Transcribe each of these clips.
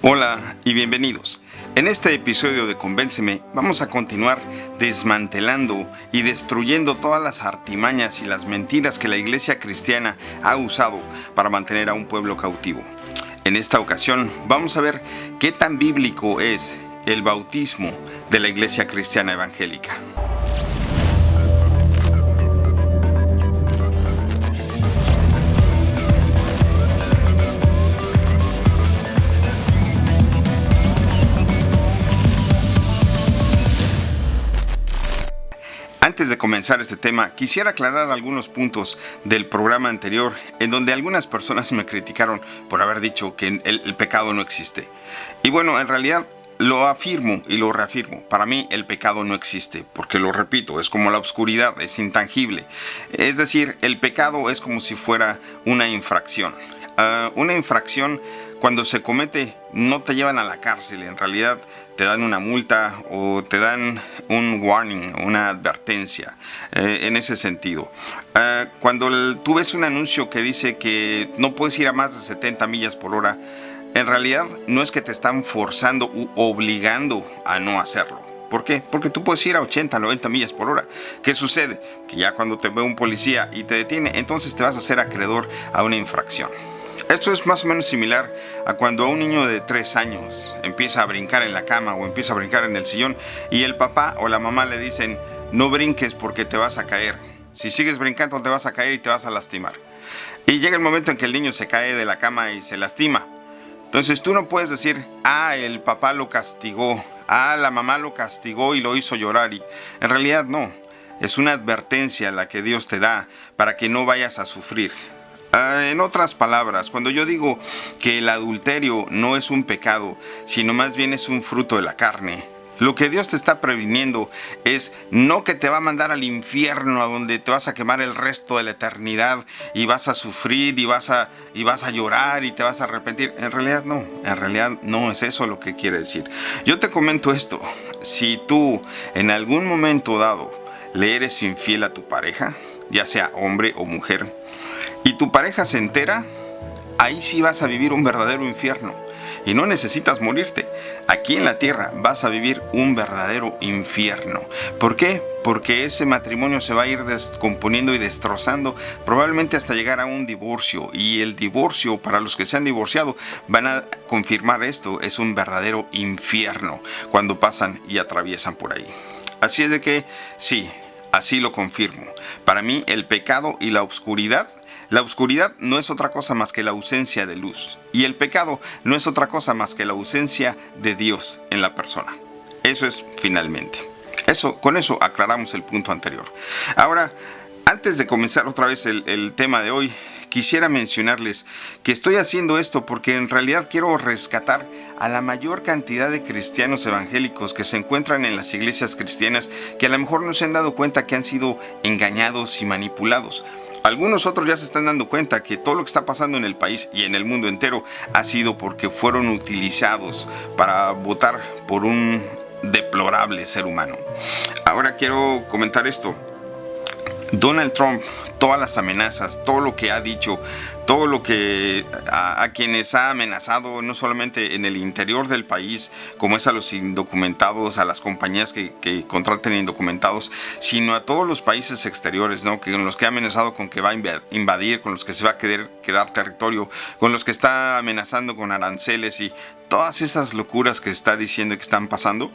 Hola y bienvenidos. En este episodio de Convénceme vamos a continuar desmantelando y destruyendo todas las artimañas y las mentiras que la iglesia cristiana ha usado para mantener a un pueblo cautivo. En esta ocasión vamos a ver qué tan bíblico es el bautismo de la iglesia cristiana evangélica. Antes de comenzar este tema, quisiera aclarar algunos puntos del programa anterior en donde algunas personas me criticaron por haber dicho que el pecado no existe. Y bueno, en realidad lo afirmo y lo reafirmo. Para mí el pecado no existe, porque lo repito, es como la oscuridad, es intangible. Es decir, el pecado es como si fuera una infracción. Una infracción, cuando se comete, no te llevan a la cárcel, en realidad te dan una multa o te dan un warning, una advertencia, en ese sentido. Cuando tú ves un anuncio que dice que no puedes ir a más de 70 millas por hora, en realidad no es que te están forzando u obligando a no hacerlo. ¿Por qué? Porque tú puedes ir a 80, 90 millas por hora. ¿Qué sucede? Que ya cuando te ve un policía y te detiene, entonces te vas a ser acreedor a una infracción. Esto es más o menos similar a cuando a un niño de 3 años empieza a brincar en la cama o empieza a brincar en el sillón y el papá o la mamá le dicen: no brinques porque te vas a caer. Si sigues brincando te vas a caer y te vas a lastimar. Y llega el momento en que el niño se cae de la cama y se lastima. Entonces tú no puedes decir: el papá lo castigó, la mamá lo castigó y lo hizo llorar. Y en realidad no, es una advertencia la que Dios te da para que no vayas a sufrir. En otras palabras, cuando yo digo que el adulterio no es un pecado, sino más bien es un fruto de la carne, lo que Dios te está previniendo es no que te va a mandar al infierno, a donde te vas a quemar el resto de la eternidad y vas a sufrir y vas a llorar y te vas a arrepentir. En realidad no es eso lo que quiere decir. Yo te comento esto: si tú en algún momento dado le eres infiel a tu pareja, ya sea hombre o mujer, y tu pareja se entera, ahí sí vas a vivir un verdadero infierno. Y no necesitas morirte. Aquí en la tierra vas a vivir un verdadero infierno. ¿Por qué? Porque ese matrimonio se va a ir descomponiendo y destrozando, probablemente hasta llegar a un divorcio. Y el divorcio, para los que se han divorciado, van a confirmar esto, es un verdadero infierno cuando pasan y atraviesan por ahí. Así es de que, sí, así lo confirmo. Para mí el pecado y la oscuridad no es otra cosa más que la ausencia de luz. Y el pecado no es otra cosa más que la ausencia de Dios en la persona. Eso es finalmente. Con eso aclaramos el punto anterior. Ahora, antes de comenzar otra vez el tema de hoy, quisiera mencionarles que estoy haciendo esto porque en realidad quiero rescatar a la mayor cantidad de cristianos evangélicos que se encuentran en las iglesias cristianas, que a lo mejor no se han dado cuenta que han sido engañados y manipulados. Algunos otros ya se están dando cuenta que todo lo que está pasando en el país y en el mundo entero ha sido porque fueron utilizados para votar por un deplorable ser humano. Ahora quiero comentar esto. Donald Trump, todas las amenazas, todo lo que ha dicho, todo lo que a quienes ha amenazado, no solamente en el interior del país, como es a los indocumentados, a las compañías que contraten indocumentados, sino a todos los países exteriores, ¿no? Con los que ha amenazado con que va a invadir, con los que se va a quedar territorio, con los que está amenazando con aranceles y todas esas locuras que está diciendo que están pasando.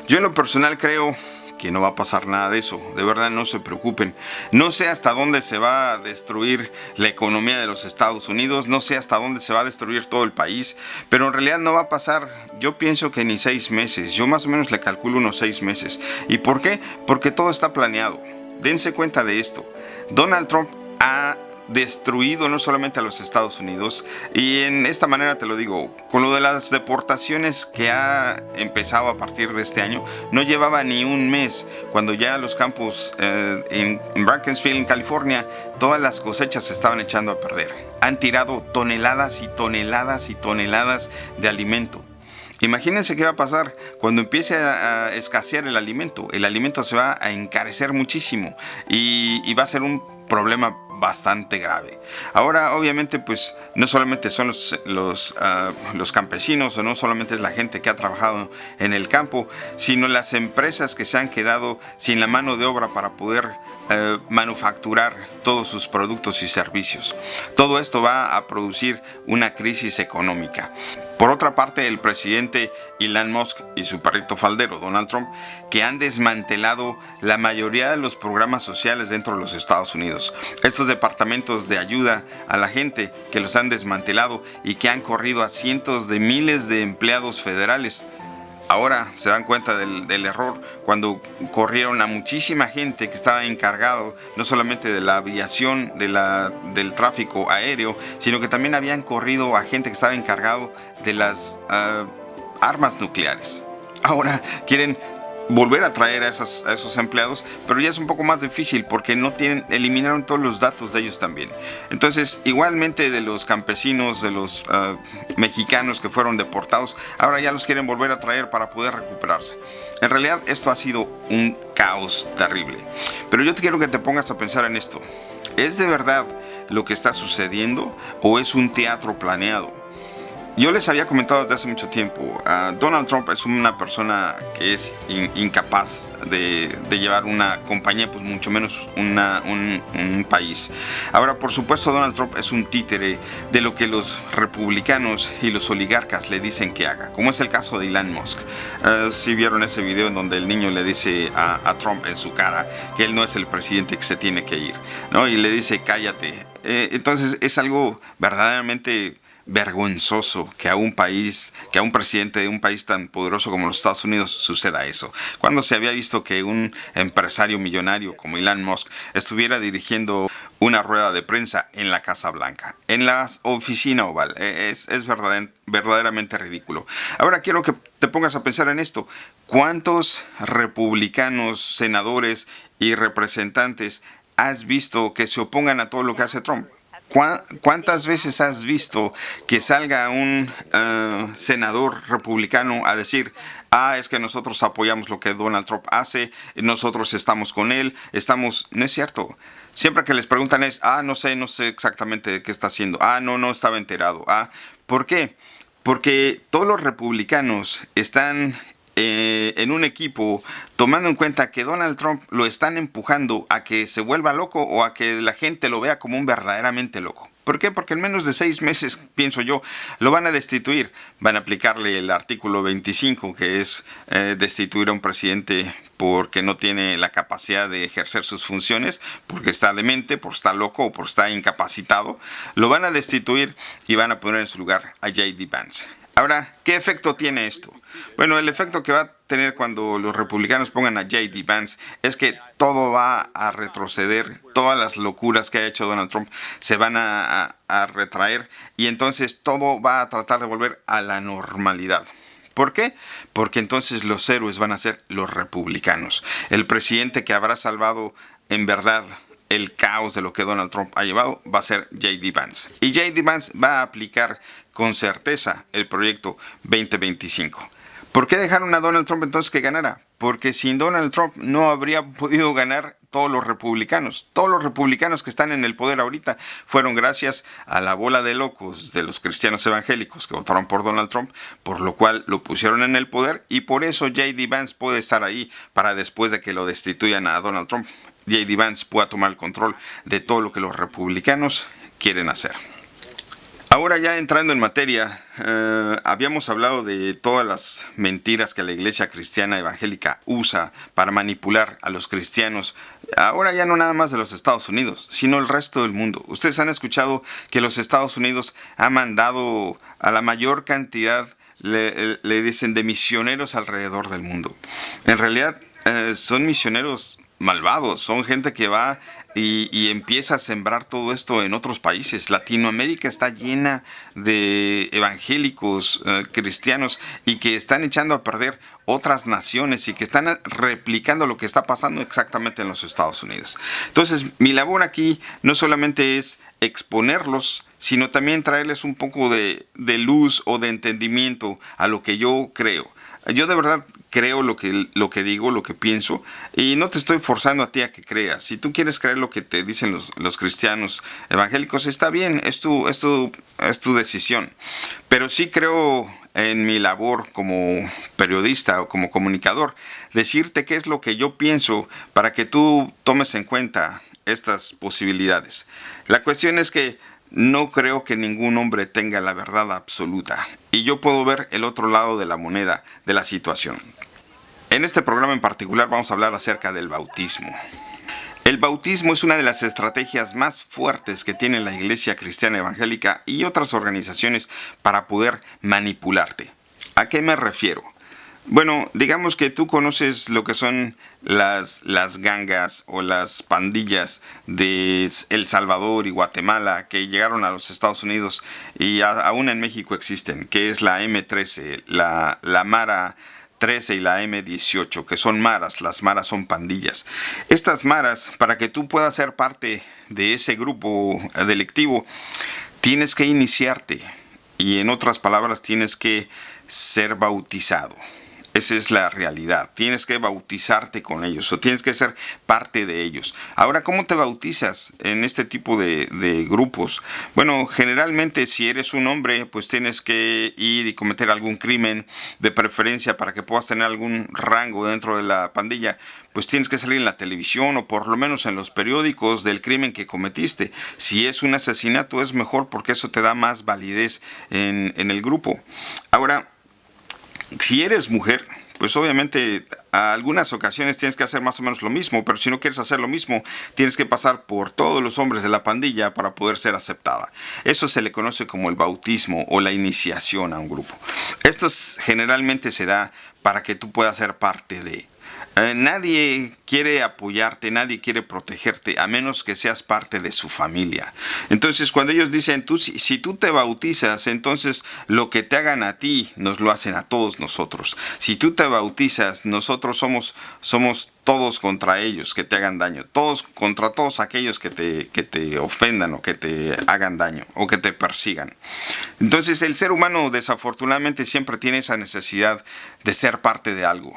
Yo en lo personal creo que no va a pasar nada de eso. De verdad, no se preocupen. No sé hasta dónde se va a destruir la economía de los Estados Unidos, no sé hasta dónde se va a destruir todo el país, pero en realidad no va a pasar, yo pienso que ni 6 meses. Yo más o menos le calculo unos 6 meses. ¿Y por qué? Porque todo está planeado. Dense cuenta de esto. Donald Trump ha destruido no solamente a los Estados Unidos, y en esta manera te lo digo, con lo de las deportaciones que ha empezado a partir de este año, no llevaba ni un mes cuando ya los campos en Brackensfield, en California, todas las cosechas se estaban echando a perder. Han tirado toneladas y toneladas y toneladas de alimento. Imagínense qué va a pasar cuando empiece a escasear el alimento. El alimento se va a encarecer muchísimo y va a ser un problema bastante grave. Ahora, obviamente, pues no solamente son los campesinos, o no solamente es la gente que ha trabajado en el campo, sino las empresas que se han quedado sin la mano de obra para poder manufacturar todos sus productos y servicios. Todo esto va a producir una crisis económica. Por otra parte, el presidente Elon Musk y su perrito faldero Donald Trump, que han desmantelado la mayoría de los programas sociales dentro de los Estados Unidos. Estos departamentos de ayuda a la gente que los han desmantelado y que han corrido a cientos de miles de empleados federales. Ahora se dan cuenta del error cuando corrieron a muchísima gente que estaba encargado no solamente de la aviación, del tráfico aéreo, sino que también habían corrido a gente que estaba encargado de las armas nucleares. Ahora quieren volver a traer a esos empleados, pero ya es un poco más difícil porque eliminaron todos los datos de ellos también. Entonces, igualmente de los campesinos, de los mexicanos que fueron deportados, ahora ya los quieren volver a traer para poder recuperarse. En realidad, esto ha sido un caos terrible. Pero yo te quiero que te pongas a pensar en esto. ¿Es de verdad lo que está sucediendo o es un teatro planeado? Yo les había comentado desde hace mucho tiempo, Donald Trump es una persona que es incapaz de llevar una compañía, pues mucho menos un país. Ahora, por supuesto, Donald Trump es un títere de lo que los republicanos y los oligarcas le dicen que haga, como es el caso de Elon Musk. Si vieron ese video en donde el niño le dice a Trump en su cara que él no es el presidente que se tiene que ir, ¿no? Y le dice cállate. Entonces es algo verdaderamente vergonzoso que a un presidente de un país tan poderoso como los Estados Unidos suceda eso. Cuando se había visto que un empresario millonario como Elon Musk estuviera dirigiendo una rueda de prensa en la Casa Blanca, en la oficina oval. Es verdaderamente ridículo. Ahora quiero que te pongas a pensar en esto. ¿Cuántos republicanos, senadores y representantes has visto que se opongan a todo lo que hace Trump? ¿Cuántas veces has visto que salga un senador republicano a decir, es que nosotros apoyamos lo que Donald Trump hace, nosotros estamos con él, no es cierto? Siempre que les preguntan es, no sé exactamente qué está haciendo, no estaba enterado. ¿Por qué? Porque todos los republicanos están en un equipo tomando en cuenta que Donald Trump lo están empujando a que se vuelva loco o a que la gente lo vea como un verdaderamente loco. ¿Por qué? Porque en menos de 6 meses, pienso yo, lo van a destituir. Van a aplicarle el artículo 25, que es destituir a un presidente porque no tiene la capacidad de ejercer sus funciones, porque está demente, porque está loco o porque está incapacitado. Lo van a destituir y van a poner en su lugar a J.D. Vance. Ahora, ¿qué efecto tiene esto? Bueno, el efecto que va a tener cuando los republicanos pongan a J.D. Vance es que todo va a retroceder, todas las locuras que ha hecho Donald Trump se van a retraer y entonces todo va a tratar de volver a la normalidad. ¿Por qué? Porque entonces los héroes van a ser los republicanos. El presidente que habrá salvado en verdad el caos de lo que Donald Trump ha llevado va a ser J.D. Vance. Y J.D. Vance va a aplicar con certeza el proyecto 2025. ¿Por qué dejaron a Donald Trump entonces que ganara? Porque sin Donald Trump no habría podido ganar todos los republicanos. Todos los republicanos que están en el poder ahorita fueron gracias a la bola de locos de los cristianos evangélicos que votaron por Donald Trump, por lo cual lo pusieron en el poder y por eso J.D. Vance puede estar ahí para después de que lo destituyan a Donald Trump, J.D. Vance pueda tomar el control de todo lo que los republicanos quieren hacer. Ahora ya entrando en materia, habíamos hablado de todas las mentiras que la iglesia cristiana evangélica usa para manipular a los cristianos. Ahora ya no nada más de los Estados Unidos, sino el resto del mundo. Ustedes han escuchado que los Estados Unidos ha mandado a la mayor cantidad, le dicen, de misioneros alrededor del mundo. En realidad son misioneros malvados, son gente que va y empieza a sembrar todo esto en otros países. Latinoamérica está llena de evangélicos cristianos y que están echando a perder otras naciones y que están replicando lo que está pasando exactamente en los Estados Unidos. Entonces, mi labor aquí no solamente es exponerlos, sino también traerles un poco de luz o de entendimiento a lo que yo creo. Yo de verdad creo lo que digo, lo que pienso, y no te estoy forzando a ti a que creas. Si tú quieres creer lo que te dicen los cristianos evangélicos, está bien, es tu decisión. Pero sí creo en mi labor como periodista o como comunicador, decirte qué es lo que yo pienso para que tú tomes en cuenta estas posibilidades. La cuestión es que no creo que ningún hombre tenga la verdad absoluta, y yo puedo ver el otro lado de la moneda de la situación. En este programa en particular vamos a hablar acerca del bautismo. El bautismo es una de las estrategias más fuertes que tiene la Iglesia Cristiana Evangélica y otras organizaciones para poder manipularte. ¿A qué me refiero? Bueno, digamos que tú conoces lo que son las gangas o las pandillas de El Salvador y Guatemala que llegaron a los Estados Unidos y aún en México existen, que es la M13, la Mara 13 y la M18, que son maras. Las maras son pandillas. Estas maras, para que tú puedas ser parte de ese grupo delictivo, tienes que iniciarte, y en otras palabras tienes que ser bautizado. Esa es la realidad. Tienes que bautizarte con ellos o tienes que ser parte de ellos. Ahora, ¿cómo te bautizas en este tipo de grupos? Bueno, generalmente si eres un hombre, pues tienes que ir y cometer algún crimen, de preferencia para que puedas tener algún rango dentro de la pandilla. Pues tienes que salir en la televisión o por lo menos en los periódicos del crimen que cometiste. Si es un asesinato es mejor porque eso te da más validez en el grupo. Ahora, si eres mujer, pues obviamente a algunas ocasiones tienes que hacer más o menos lo mismo, pero si no quieres hacer lo mismo, tienes que pasar por todos los hombres de la pandilla para poder ser aceptada. Eso se le conoce como el bautismo o la iniciación a un grupo. Esto generalmente se da para que tú puedas ser parte de... Nadie quiere apoyarte, nadie quiere protegerte, a menos que seas parte de su familia. Entonces, cuando ellos dicen, si tú te bautizas, entonces lo que te hagan a ti, nos lo hacen a todos nosotros. Si tú te bautizas, nosotros somos todos contra ellos que te hagan daño, todos contra todos aquellos que te ofendan o que te hagan daño o que te persigan. Entonces el ser humano desafortunadamente siempre tiene esa necesidad de ser parte de algo.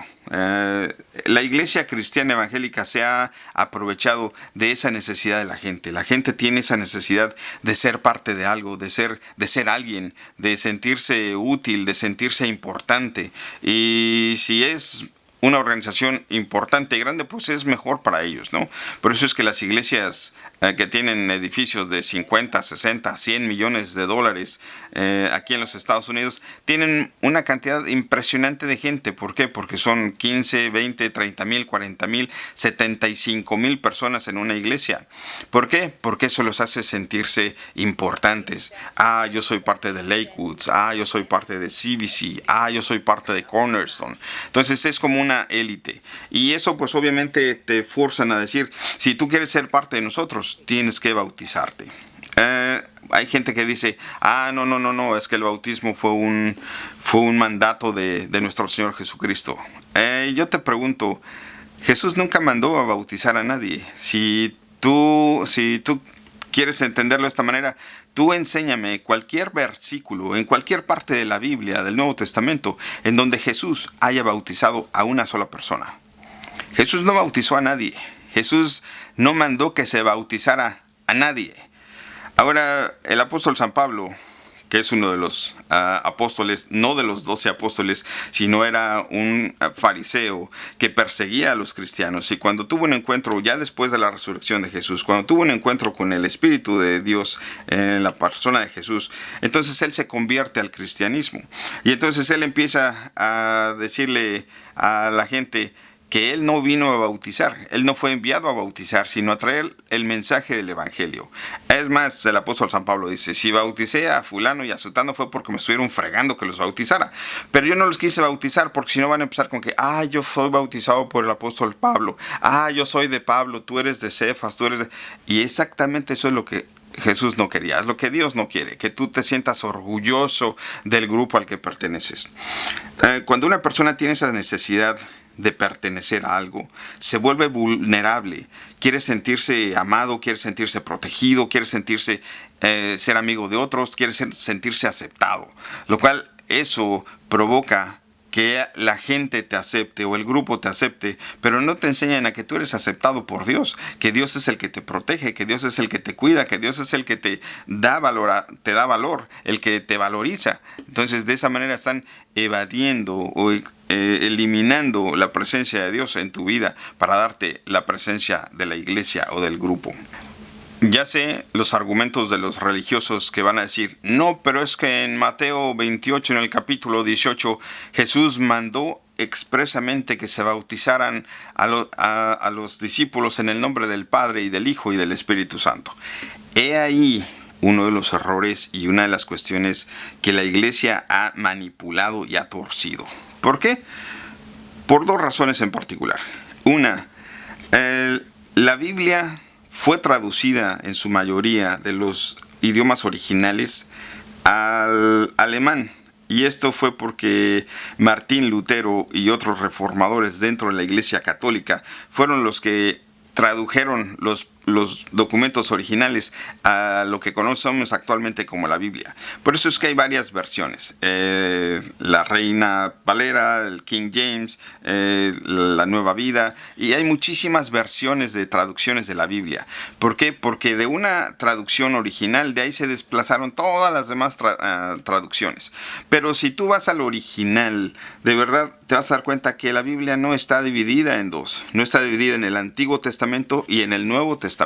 La Iglesia Cristiana Evangélica se ha aprovechado de esa necesidad de la gente. La gente tiene esa necesidad de ser parte de algo, de ser alguien, de sentirse útil, de sentirse importante. Y si es una organización importante y grande, pues es mejor para ellos, ¿no? Por eso es que las iglesias que tienen edificios de 50, 60, 100 millones de dólares aquí en los Estados Unidos, tienen una cantidad impresionante de gente. ¿Por qué? Porque son 15, 20, 30 mil, 40 mil, 75 mil personas en una iglesia. ¿Por qué? Porque eso los hace sentirse importantes. Yo soy parte de Lakewoods. Yo soy parte de CBC. Yo soy parte de Cornerstone. Entonces es como una élite. Y eso pues obviamente te forzan a decir, si tú quieres ser parte de nosotros, tienes que bautizarte. Hay gente que dice, no, es que el bautismo fue un mandato de nuestro Señor Jesucristo. Yo te pregunto, Jesús nunca mandó a bautizar a nadie. Si tú quieres entenderlo de esta manera, tú enséñame cualquier versículo en cualquier parte de la Biblia, del Nuevo Testamento, en donde Jesús haya bautizado a una sola persona. Jesús no bautizó a nadie. Jesús no mandó que se bautizara a nadie. Ahora, el apóstol San Pablo, que es uno de los apóstoles, no de los 12 apóstoles, sino era un fariseo que perseguía a los cristianos. Y cuando tuvo un encuentro, ya después de la resurrección de Jesús, cuando tuvo un encuentro con el Espíritu de Dios en la persona de Jesús, entonces él se convierte al cristianismo. Y entonces él empieza a decirle a la gente que él no vino a bautizar, él no fue enviado a bautizar, sino a traer el mensaje del Evangelio. Es más, el apóstol San Pablo dice, si bauticé a fulano y a sutano fue porque me estuvieron fregando que los bautizara, pero yo no los quise bautizar porque si no van a empezar con que, yo soy bautizado por el apóstol Pablo, yo soy de Pablo, tú eres de Cefas, tú eres de... Y exactamente eso es lo que Jesús no quería, es lo que Dios no quiere, que tú te sientas orgulloso del grupo al que perteneces. Cuando una persona tiene esa necesidad de pertenecer a algo, se vuelve vulnerable, quiere sentirse amado, quiere sentirse protegido, quiere sentirse ser amigo de otros, quiere sentirse aceptado, lo cual eso provoca que la gente te acepte o el grupo te acepte, pero no te enseñan a que tú eres aceptado por Dios, que Dios es el que te protege, que Dios es el que te cuida, que Dios es el que te da valor, el que te valoriza. Entonces, de esa manera están evadiendo o eliminando la presencia de Dios en tu vida para darte la presencia de la iglesia o del grupo. Ya sé los argumentos de los religiosos que van a decir, no, pero es que en Mateo 28, en el capítulo 18, Jesús mandó expresamente que se bautizaran a los discípulos en el nombre del Padre y del Hijo y del Espíritu Santo. He ahí uno de los errores y una de las cuestiones que la iglesia ha manipulado y ha torcido. ¿Por qué? Por dos razones en particular. Una, la Biblia fue traducida en su mayoría de los idiomas originales al alemán. Y esto fue porque Martín Lutero y otros reformadores dentro de la Iglesia Católica fueron los que tradujeron los documentos originales a lo que conocemos actualmente como la Biblia. Por eso es que hay varias versiones. La Reina Valera, el King James, la Nueva Vida, y hay muchísimas versiones de traducciones de la Biblia. ¿Por qué? Porque de una traducción original, de ahí se desplazaron todas las demás traducciones. Pero si tú vas al original, de verdad te vas a dar cuenta que la Biblia no está dividida en dos. No está dividida en el Antiguo Testamento y en el Nuevo Testamento.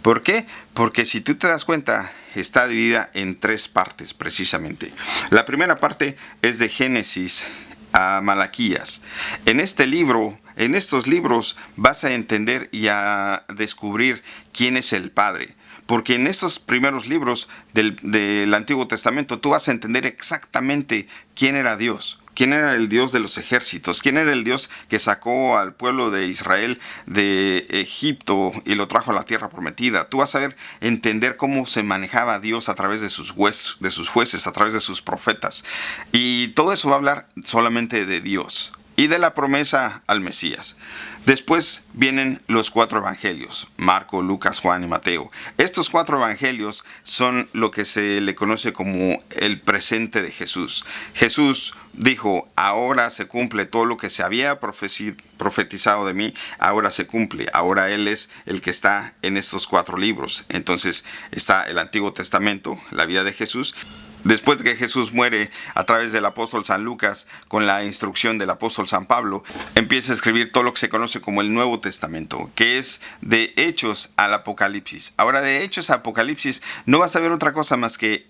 ¿Por qué? Porque si tú te das cuenta, está dividida en tres partes precisamente. La primera parte es de Génesis a Malaquías. En estos libros vas a entender y a descubrir quién es el Padre. Porque en estos primeros libros del Antiguo Testamento tú vas a entender exactamente quién era Dios. ¿Quién era el Dios de los ejércitos? ¿Quién era el Dios que sacó al pueblo de Israel de Egipto y lo trajo a la tierra prometida? Tú vas a entender cómo se manejaba Dios a través de sus jueces, a través de sus profetas. Y todo eso va a hablar solamente de Dios y de la promesa al Mesías. Después vienen los 4 evangelios, Marco, Lucas, Juan y Mateo. Estos 4 evangelios son lo que se le conoce como el presente de Jesús. Jesús dijo, ahora se cumple todo lo que se había profetizado de mí, ahora se cumple. Ahora Él es el que está en estos 4 libros. Entonces está el Antiguo Testamento, la vida de Jesús. Después de que Jesús muere a través del apóstol San Lucas, con la instrucción del apóstol San Pablo, empieza a escribir todo lo que se conoce como el Nuevo Testamento, que es de Hechos al Apocalipsis. Ahora, de Hechos a Apocalipsis no vas a ver otra cosa más que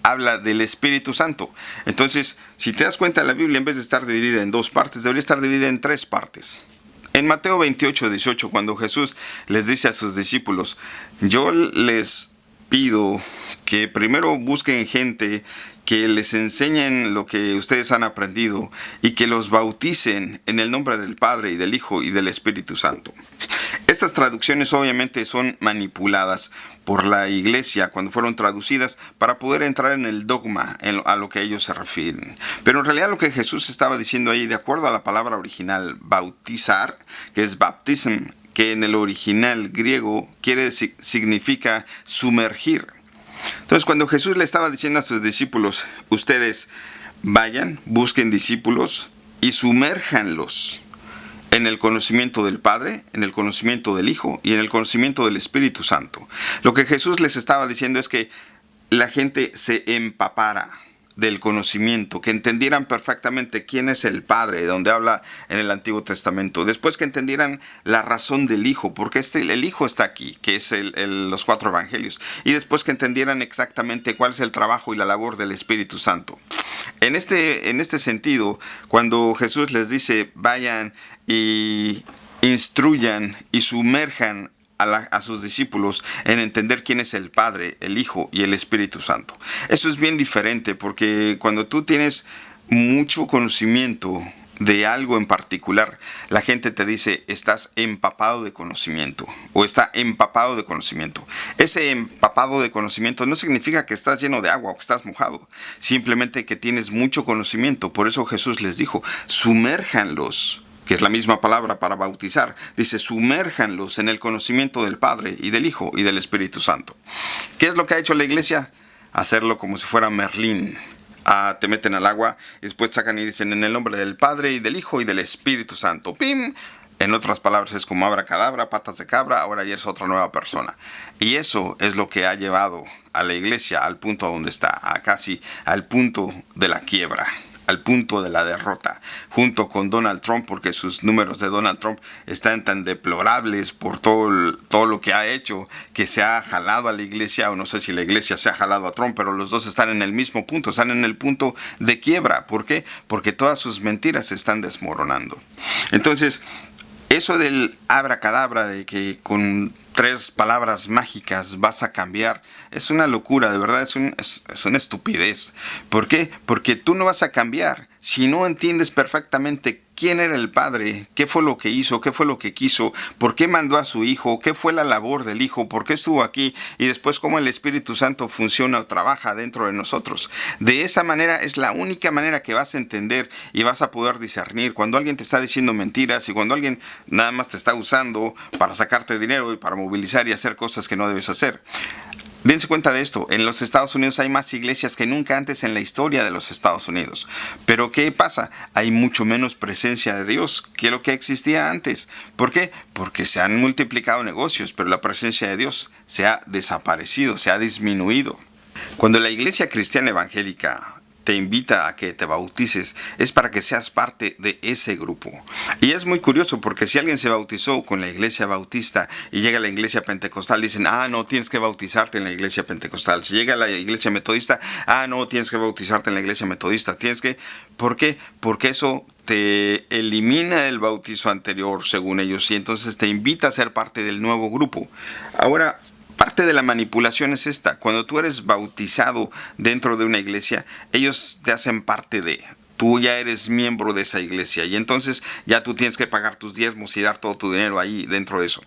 habla del Espíritu Santo. Entonces, si te das cuenta, la Biblia, en vez de estar dividida en 2 partes, debería estar dividida en 3 partes. En Mateo 28, 18, cuando Jesús les dice a sus discípulos, yo les pido que primero busquen gente que les enseñen lo que ustedes han aprendido y que los bauticen en el nombre del Padre y del Hijo y del Espíritu Santo. Estas traducciones obviamente son manipuladas por la iglesia cuando fueron traducidas para poder entrar en el dogma a lo que ellos se refieren. Pero en realidad lo que Jesús estaba diciendo ahí, de acuerdo a la palabra original, bautizar, que es baptism, que en el original griego significa sumergir. Entonces, cuando Jesús le estaba diciendo a sus discípulos, ustedes vayan, busquen discípulos y sumérjanlos en el conocimiento del Padre, en el conocimiento del Hijo y en el conocimiento del Espíritu Santo. Lo que Jesús les estaba diciendo es que la gente se empapara del conocimiento, que entendieran perfectamente quién es el Padre, donde habla en el Antiguo Testamento. Después que entendieran la razón del Hijo, porque el Hijo está aquí, que es los 4 evangelios. Y después que entendieran exactamente cuál es el trabajo y la labor del Espíritu Santo. En este sentido, cuando Jesús les dice, vayan y instruyan y sumerjan a sus discípulos en entender quién es el Padre, el Hijo y el Espíritu Santo. Eso es bien diferente, porque cuando tú tienes mucho conocimiento de algo en particular, la gente te dice, estás empapado de conocimiento, o está empapado de conocimiento. Ese empapado de conocimiento no significa que estás lleno de agua o que estás mojado, simplemente que tienes mucho conocimiento. Por eso Jesús les dijo, sumérjanlos, que es la misma palabra para bautizar. Dice, sumérjanlos en el conocimiento del Padre y del Hijo y del Espíritu Santo. ¿Qué es lo que ha hecho la iglesia? Hacerlo como si fuera Merlín. te meten al agua, y después sacan y dicen en el nombre del Padre y del Hijo y del Espíritu Santo. ¡Pim! En otras palabras es como abracadabra, patas de cabra, ahora ya es otra nueva persona. Y eso es lo que ha llevado a la iglesia al punto donde está, a casi al punto de la quiebra, al punto de la derrota, junto con Donald Trump, porque sus números de Donald Trump están tan deplorables por todo lo que ha hecho, que se ha jalado a la iglesia, o no sé si la iglesia se ha jalado a Trump, pero los dos están en el mismo punto, están en el punto de quiebra. ¿Por qué? Porque todas sus mentiras se están desmoronando. Entonces, eso del abracadabra, de que con 3 palabras mágicas vas a cambiar, es una locura, de verdad, es una estupidez. ¿Por qué? Porque tú no vas a cambiar si no entiendes perfectamente quién era el Padre, qué fue lo que hizo, qué fue lo que quiso, por qué mandó a su Hijo, qué fue la labor del Hijo, por qué estuvo aquí, y después cómo el Espíritu Santo funciona o trabaja dentro de nosotros. De esa manera es la única manera que vas a entender y vas a poder discernir cuando alguien te está diciendo mentiras y cuando alguien nada más te está usando para sacarte dinero y para movilizar y hacer cosas que no debes hacer. Dense cuenta de esto, en los Estados Unidos hay más iglesias que nunca antes en la historia de los Estados Unidos. Pero ¿qué pasa? Hay mucho menos presencia de Dios que lo que existía antes. ¿Por qué? Porque se han multiplicado negocios, pero la presencia de Dios se ha desaparecido, se ha disminuido. Cuando la iglesia cristiana evangélica te invita a que te bautices, es para que seas parte de ese grupo. Y es muy curioso porque si alguien se bautizó con la iglesia bautista y llega a la iglesia pentecostal, dicen, no, tienes que bautizarte en la iglesia pentecostal. Si llega a la iglesia metodista, no, tienes que bautizarte en la iglesia metodista. ¿Por qué? Porque eso te elimina el bautizo anterior, según ellos, y entonces te invita a ser parte del nuevo grupo. Ahora, parte de la manipulación es esta. Cuando tú eres bautizado dentro de una iglesia, ellos te hacen parte de. Tú ya eres miembro de esa iglesia y entonces ya tú tienes que pagar tus diezmos y dar todo tu dinero ahí dentro de eso.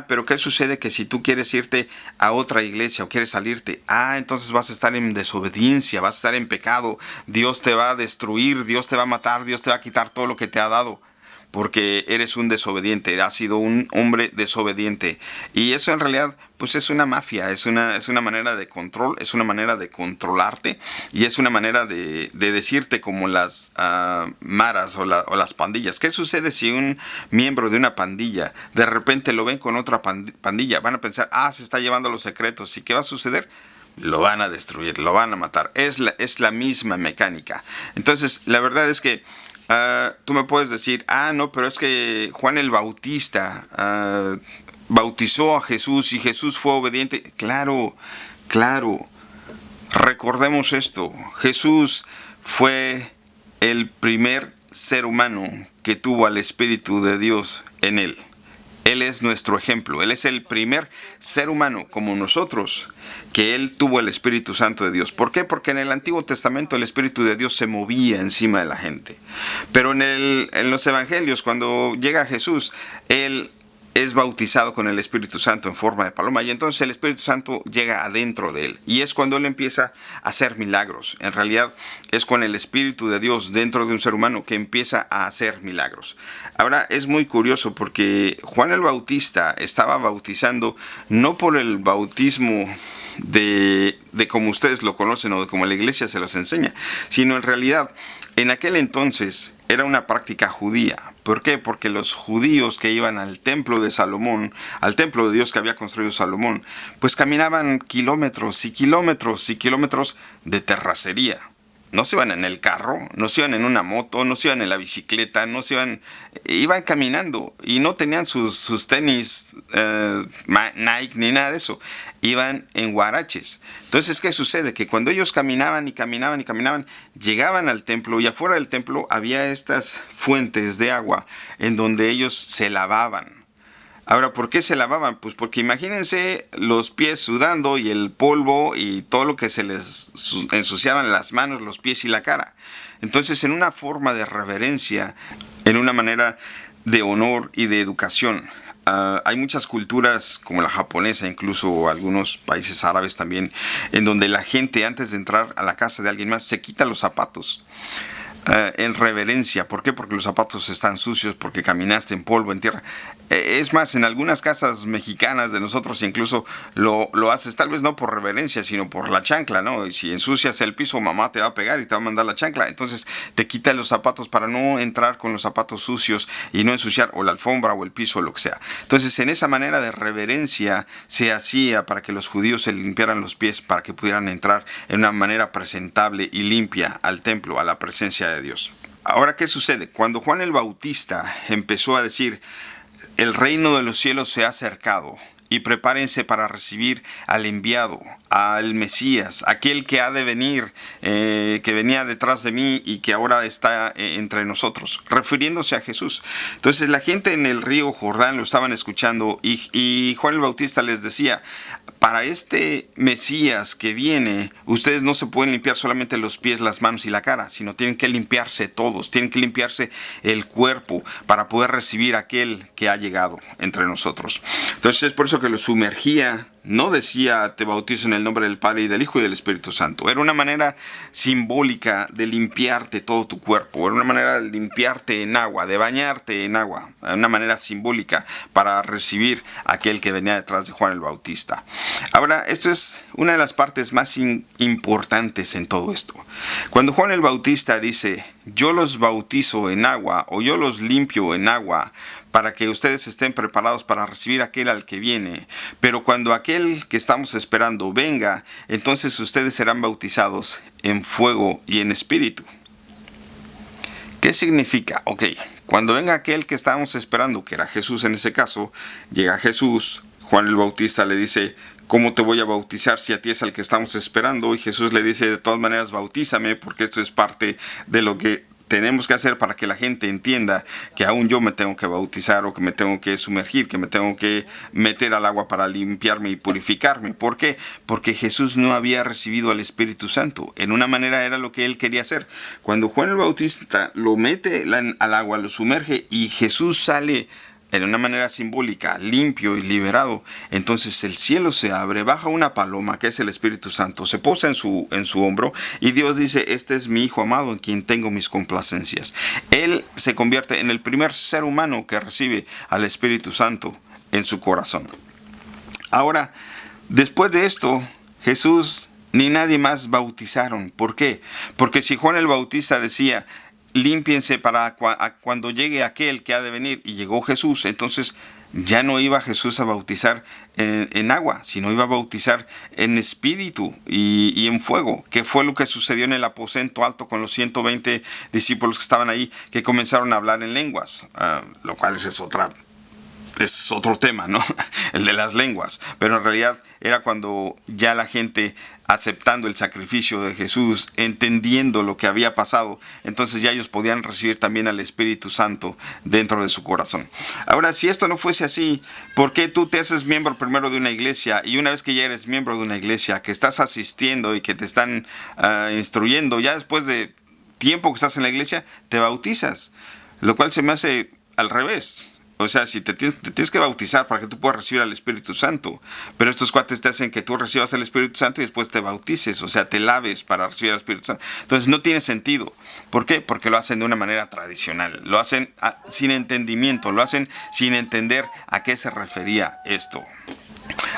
Pero ¿qué sucede? Que si tú quieres irte a otra iglesia o quieres salirte, entonces vas a estar en desobediencia, vas a estar en pecado. Dios te va a destruir, Dios te va a matar, Dios te va a quitar todo lo que te ha dado. Porque eres un desobediente, has sido un hombre desobediente. Y eso en realidad pues es una mafia, es una manera de control, es una manera de controlarte y es una manera de decirte como las maras o las pandillas. ¿Qué sucede si un miembro de una pandilla de repente lo ven con otra pandilla? Van a pensar, se está llevando los secretos. ¿Y qué va a suceder? Lo van a destruir, lo van a matar. Es la misma mecánica. Entonces, la verdad es que tú me puedes decir, no, pero es que Juan el Bautista bautizó a Jesús y Jesús fue obediente. Claro. Recordemos esto. Jesús fue el primer ser humano que tuvo al Espíritu de Dios en él. Él es nuestro ejemplo. Él es el primer ser humano como nosotros que él tuvo el Espíritu Santo de Dios. ¿Por qué? Porque en el Antiguo Testamento el Espíritu de Dios se movía encima de la gente. Pero en los Evangelios, cuando llega Jesús, él es bautizado con el Espíritu Santo en forma de paloma y entonces el Espíritu Santo llega adentro de él y es cuando él empieza a hacer milagros. En realidad es con el Espíritu de Dios dentro de un ser humano que empieza a hacer milagros. Ahora es muy curioso porque Juan el Bautista estaba bautizando no por el bautismo de como ustedes lo conocen o de como la iglesia se los enseña, sino en realidad en aquel entonces era una práctica judía. ¿Por qué? Porque los judíos que iban al templo de Salomón, al templo de Dios que había construido Salomón, pues caminaban kilómetros y kilómetros y kilómetros de terracería. No se iban en el carro, no se iban en una moto, no se iban en la bicicleta, iban caminando y no tenían sus tenis Nike ni nada de eso. Iban en huaraches. Entonces, ¿qué sucede? Que cuando ellos caminaban, llegaban al templo y afuera del templo había estas fuentes de agua en donde ellos se lavaban. Ahora, ¿por qué se lavaban? Pues porque imagínense los pies sudando y el polvo y todo lo que se les ensuciaban las manos, los pies y la cara. Entonces, en una forma de reverencia, en una manera de honor y de educación. Hay muchas culturas, como la japonesa, incluso algunos países árabes también, en donde la gente antes de entrar a la casa de alguien más se quita los zapatos. en reverencia. ¿Por qué? Porque los zapatos están sucios, porque caminaste en polvo, en tierra. Es más, en algunas casas mexicanas de nosotros incluso lo haces, tal vez no por reverencia, sino por la chancla, ¿no? Y si ensucias el piso, mamá te va a pegar y te va a mandar la chancla. Entonces te quitas los zapatos para no entrar con los zapatos sucios y no ensuciar o la alfombra o el piso o lo que sea. Entonces, en esa manera de reverencia se hacía para que los judíos se limpiaran los pies, para que pudieran entrar en una manera presentable y limpia al templo, a la presencia de Dios. Ahora, ¿qué sucede? Cuando Juan el Bautista empezó a decir: el reino de los cielos se ha acercado, y prepárense para recibir al enviado, al Mesías, aquel que ha de venir, que venía detrás de mí y que ahora está entre nosotros, refiriéndose a Jesús. Entonces la gente en el río Jordán lo estaban escuchando y Juan el Bautista les decía: para este Mesías que viene, ustedes no se pueden limpiar solamente los pies, las manos y la cara, sino tienen que limpiarse todos, tienen que limpiarse el cuerpo para poder recibir a aquel que ha llegado entre nosotros. Entonces es por eso que lo sumergía. No decía: te bautizo en el nombre del Padre y del Hijo y del Espíritu Santo. Era una manera simbólica de limpiarte todo tu cuerpo. Era una manera de limpiarte en agua, de bañarte en agua. Una manera simbólica para recibir a aquel que venía detrás de Juan el Bautista. Ahora, esto es una de las partes más importantes en todo esto. Cuando Juan el Bautista dice: yo los bautizo en agua, o yo los limpio en agua, para que ustedes estén preparados para recibir aquel al que viene. Pero cuando aquel que estamos esperando venga, entonces ustedes serán bautizados en fuego y en espíritu. ¿Qué significa? Ok, cuando venga aquel que estábamos esperando, que era Jesús en ese caso, llega Jesús, Juan el Bautista le dice: ¿cómo te voy a bautizar si a ti es al que estamos esperando? Y Jesús le dice: de todas maneras, bautízame, porque esto es parte de lo que tenemos que hacer para que la gente entienda que aún yo me tengo que bautizar, o que me tengo que sumergir, que me tengo que meter al agua para limpiarme y purificarme. ¿Por qué? Porque Jesús no había recibido al Espíritu Santo. En una manera era lo que él quería hacer. Cuando Juan el Bautista lo mete al agua, lo sumerge y Jesús sale en una manera simbólica, limpio y liberado, entonces el cielo se abre, baja una paloma que es el Espíritu Santo, se posa en su hombro y Dios dice: este es mi Hijo amado en quien tengo mis complacencias. Él se convierte en el primer ser humano que recibe al Espíritu Santo en su corazón. Ahora, después de esto, Jesús ni nadie más bautizaron. ¿Por qué? Porque si Juan el Bautista decía: límpiense para cuando llegue aquel que ha de venir, y llegó Jesús, entonces ya no iba Jesús a bautizar en agua, sino iba a bautizar en espíritu y en fuego, que fue lo que sucedió en el aposento alto con los 120 discípulos que estaban ahí, que comenzaron a hablar en lenguas, lo cual es otro tema, ¿no? El de las lenguas. Pero en realidad era cuando ya la gente, aceptando el sacrificio de Jesús, entendiendo lo que había pasado, entonces ya ellos podían recibir también al Espíritu Santo dentro de su corazón. Ahora, si esto no fuese así, ¿por qué tú te haces miembro primero de una iglesia, y una vez que ya eres miembro de una iglesia, que estás asistiendo y que te están instruyendo, ya después de tiempo que estás en la iglesia, te bautizas? Lo cual se me hace al revés. O sea, si te tienes que bautizar para que tú puedas recibir al Espíritu Santo. Pero estos cuates te hacen que tú recibas el Espíritu Santo y después te bautices. O sea, te laves para recibir al Espíritu Santo. Entonces no tiene sentido. ¿Por qué? Porque lo hacen de una manera tradicional. Lo hacen sin entendimiento. Lo hacen sin entender a qué se refería esto.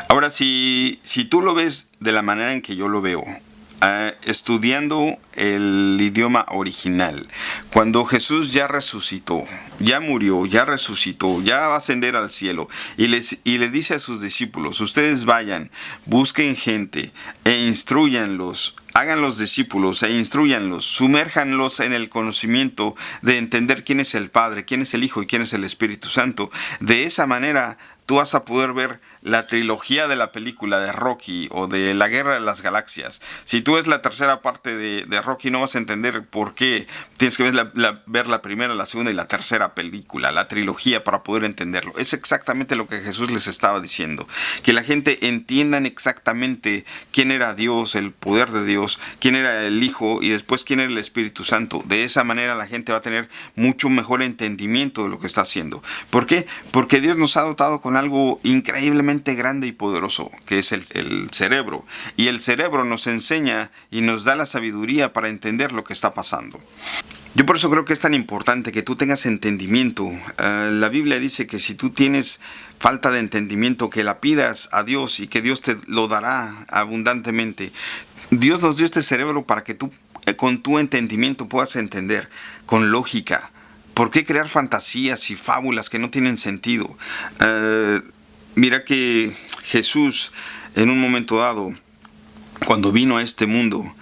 Ahora, si tú lo ves de la manera en que yo lo veo, estudiando el idioma original, cuando Jesús ya resucitó, ya murió, ya resucitó, ya va a ascender al cielo, y le dice a sus discípulos: ustedes vayan, busquen gente e instruyanlos, hagan los discípulos e instruyanlos, sumérjanlos en el conocimiento de entender quién es el Padre, quién es el Hijo y quién es el Espíritu Santo. De esa manera tú vas a poder ver la trilogía de la película de Rocky o de la Guerra de las Galaxias. Si tú ves la tercera parte de Rocky, no vas a entender por qué. Tienes que ver la primera, la segunda y la tercera película, la trilogía, para poder entenderlo. Es exactamente lo que Jesús les estaba diciendo. Que la gente entiendan exactamente quién era Dios, el poder de Dios, quién era el Hijo y después quién era el Espíritu Santo. De esa manera la gente va a tener mucho mejor entendimiento de lo que está haciendo. ¿Por qué? Porque Dios nos ha dotado con algo increíblemente grande y poderoso, que es el cerebro. Y el cerebro nos enseña y nos da la sabiduría para entender lo que está pasando. Yo por eso creo que es tan importante que tú tengas entendimiento. La Biblia dice que si tú tienes falta de entendimiento, que la pidas a Dios y que Dios te lo dará abundantemente. Dios nos dio este cerebro para que tú con tu entendimiento puedas entender, con lógica. ¿Por qué crear fantasías y fábulas que no tienen sentido? Mira que Jesús, en un momento dado, cuando vino a este mundo,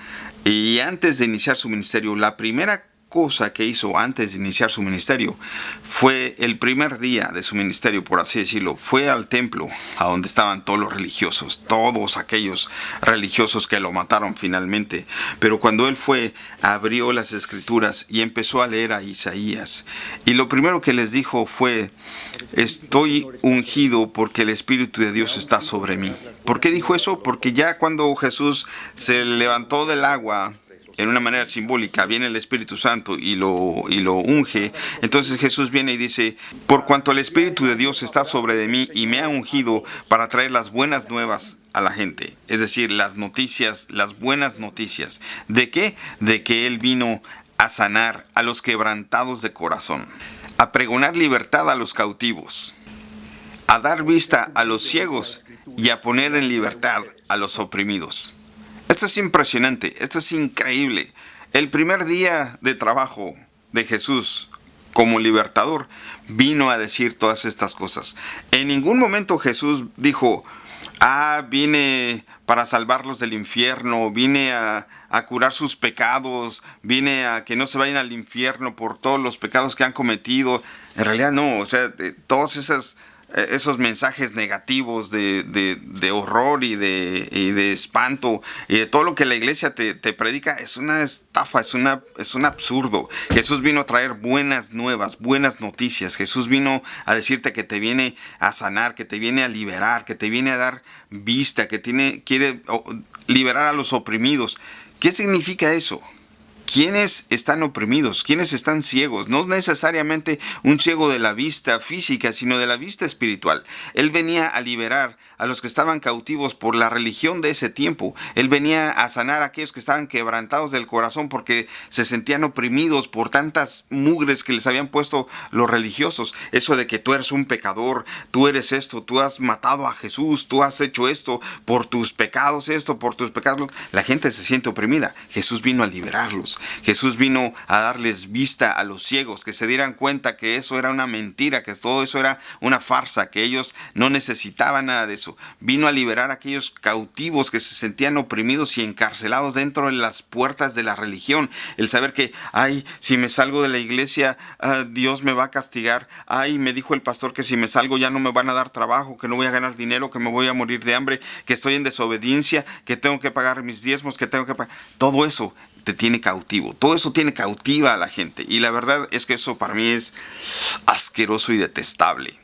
y antes de iniciar su ministerio, la primera cosa que hizo antes de iniciar su ministerio fue el primer día de su ministerio, por así decirlo, fue al templo a donde estaban todos los religiosos, todos aquellos religiosos que lo mataron finalmente. Pero cuando él fue, abrió las escrituras y empezó a leer a Isaías, y lo primero que les dijo fue: estoy ungido porque el Espíritu de Dios está sobre mí. ¿Por qué dijo eso? Porque ya cuando Jesús se levantó del agua, en una manera simbólica, viene el Espíritu Santo y lo unge. Entonces Jesús viene y dice: por cuanto el Espíritu de Dios está sobre de mí y me ha ungido para traer las buenas nuevas a la gente. Es decir, las noticias, las buenas noticias. ¿De qué? De que Él vino a sanar a los quebrantados de corazón, a pregonar libertad a los cautivos, a dar vista a los ciegos y a poner en libertad a los oprimidos. Esto es impresionante, esto es increíble. El primer día de trabajo de Jesús como libertador vino a decir todas estas cosas. En ningún momento Jesús dijo: vine para salvarlos del infierno, vine a curar sus pecados, vine a que no se vayan al infierno por todos los pecados que han cometido. En realidad no, o sea, todos esos mensajes negativos de horror y de espanto y de todo lo que la iglesia te predica es una estafa, es un absurdo. Jesús vino a traer buenas nuevas, buenas noticias. Jesús vino a decirte que te viene a sanar, que te viene a liberar, que te viene a dar vista, que quiere liberar a los oprimidos. ¿Qué significa eso? ¿Quiénes están oprimidos? ¿Quiénes están ciegos? No necesariamente un ciego de la vista física, sino de la vista espiritual. Él venía a liberar a los que estaban cautivos por la religión de ese tiempo. Él venía a sanar a aquellos que estaban quebrantados del corazón porque se sentían oprimidos por tantas mugres que les habían puesto los religiosos. Eso de que tú eres un pecador, tú eres esto, tú has matado a Jesús, tú has hecho esto, por tus pecados esto, por tus pecados. La gente se siente oprimida. Jesús vino a liberarlos. Jesús vino a darles vista a los ciegos, que se dieran cuenta que eso era una mentira, que todo eso era una farsa, que ellos no necesitaban nada de eso. Vino a liberar a aquellos cautivos que se sentían oprimidos y encarcelados dentro de las puertas de la religión. El saber que, si me salgo de la iglesia, Dios me va a castigar. Me dijo el pastor que si me salgo ya no me van a dar trabajo, que no voy a ganar dinero, que me voy a morir de hambre, que estoy en desobediencia, que tengo que pagar mis diezmos, que tengo que pagar. Todo eso te tiene cautivo. Todo eso tiene cautiva a la gente. Y la verdad es que eso para mí es asqueroso y detestable.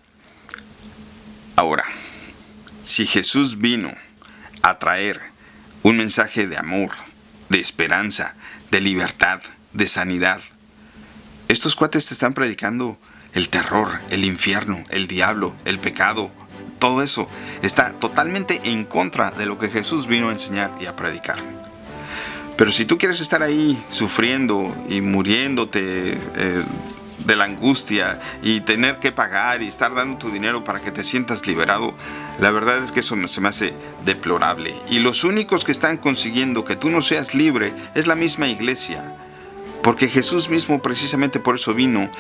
Ahora, si Jesús vino a traer un mensaje de amor, de esperanza, de libertad, de sanidad, estos cuates te están predicando el terror, el infierno, el diablo, el pecado. Todo eso está totalmente en contra de lo que Jesús vino a enseñar y a predicar. Pero si tú quieres estar ahí sufriendo y muriéndote de la angustia y tener que pagar y estar dando tu dinero para que te sientas liberado, la verdad es que eso se me hace deplorable. Y los únicos que están consiguiendo que tú no seas libre es la misma iglesia. Porque Jesús mismo precisamente por eso vino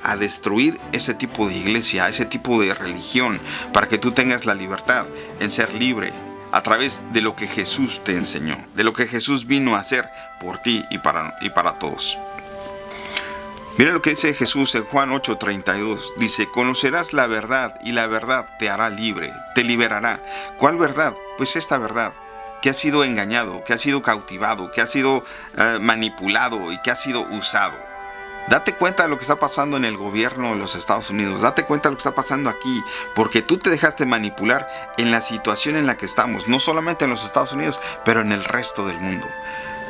a destruir ese tipo de iglesia, ese tipo de religión, para que tú tengas la libertad en ser libre a través de lo que Jesús te enseñó, de lo que Jesús vino a hacer por ti y para todos. Mira lo que dice Jesús en Juan 8:32. Dice: conocerás la verdad y la verdad te hará libre, te liberará. ¿Cuál verdad? Pues esta verdad, que ha sido engañado, que ha sido cautivado, que ha sido manipulado y que ha sido usado. Date cuenta de lo que está pasando en el gobierno de los Estados Unidos. Date cuenta de lo que está pasando aquí, porque tú te dejaste manipular en la situación en la que estamos, no solamente en los Estados Unidos, pero en el resto del mundo.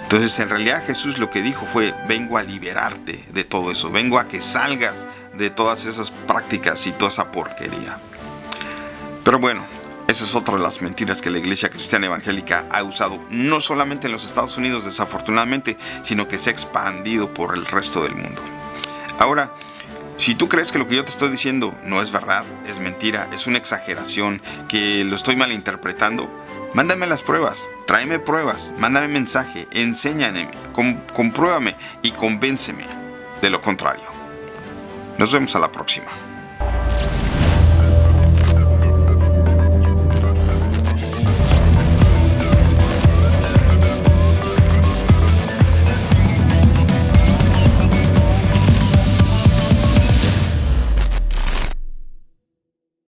Entonces, en realidad Jesús lo que dijo fue: vengo a liberarte de todo eso, vengo a que salgas de todas esas prácticas y toda esa porquería. Pero bueno, Esa es otra de las mentiras que la Iglesia Cristiana Evangélica ha usado, no solamente en los Estados Unidos, desafortunadamente, sino que se ha expandido por el resto del mundo. Ahora, si tú crees que lo que yo te estoy diciendo no es verdad, es mentira, es una exageración, que lo estoy malinterpretando, mándame las pruebas, tráeme pruebas, mándame mensaje, enséñame, compruébame y convénceme de lo contrario. Nos vemos a la próxima.